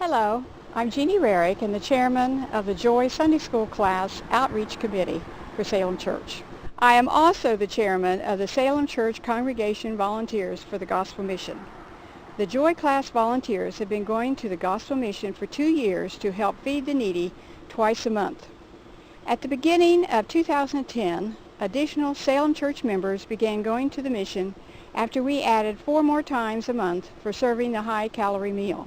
Hello, I'm Jeanie and the chairman of the Joy Sunday School Class Outreach Committee for Salem Church. I am also the chairman of the Salem Church Congregation Volunteers for the Gospel Mission. The Joy Class volunteers have been going to the Gospel Mission for 2 years to help feed the needy twice a month. At the beginning of 2010, additional Salem Church members began going to the mission after we added 4 more times a month for serving the high-calorie meal.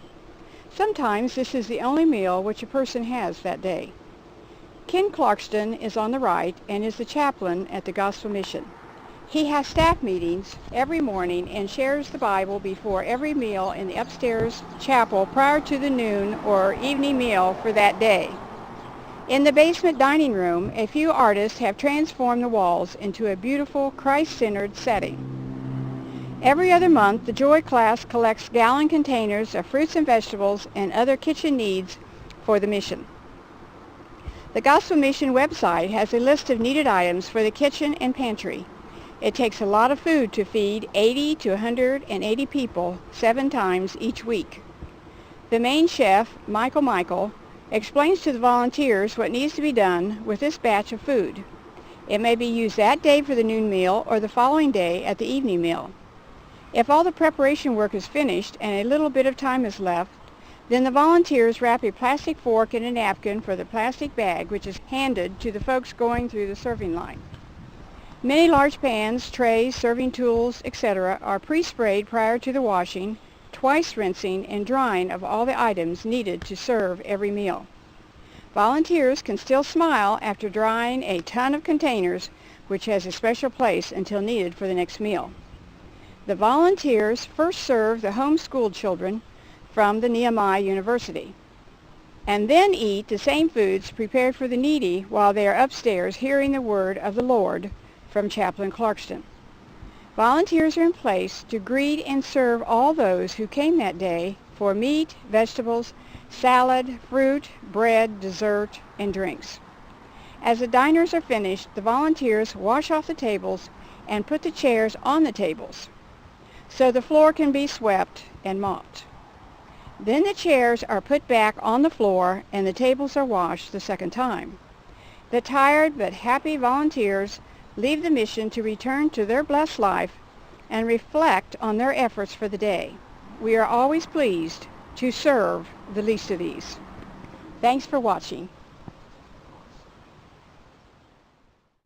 Sometimes this is the only meal which a person has that day. Ken Clarkston is on the right and is the chaplain at the Gospel Mission. He has staff meetings every morning and shares the Bible before every meal in the upstairs chapel prior to the noon or evening meal for that day. In the basement dining room, a few artists have transformed the walls into a beautiful Christ-centered setting. Every other month, the Joy class collects gallon containers of fruits and vegetables and other kitchen needs for the mission. The Gospel Mission website has a list of needed items for the kitchen and pantry. It takes a lot of food to feed 80 to 180 people 7 times each week. The main chef, Michael, explains to the volunteers what needs to be done with this batch of food. It may be used that day for the noon meal or the following day at the evening meal. If all the preparation work is finished and a little bit of time is left, then the volunteers wrap a plastic fork in a napkin for the plastic bag, which is handed to the folks going through the serving line. Many large pans, trays, serving tools, etc. are pre-sprayed prior to the washing, twice rinsing and drying of all the items needed to serve every meal. Volunteers can still smile after drying a ton of containers, which has a special place until needed for the next meal. The volunteers first serve the homeschooled children from the Nehemiah University, and then eat the same foods prepared for the needy while they are upstairs hearing the word of the Lord from Chaplain Clarkston. Volunteers are in place to greet and serve all those who came that day for meat, vegetables, salad, fruit, bread, dessert, and drinks. As the diners are finished, the volunteers wash off the tables and put the chairs on the tables, so the floor can be swept and mopped. Then the chairs are put back on the floor and the tables are washed the second time. The tired but happy volunteers leave the mission to return to their blessed life and reflect on their efforts for the day. We are always pleased to serve the least of these. Thanks for watching.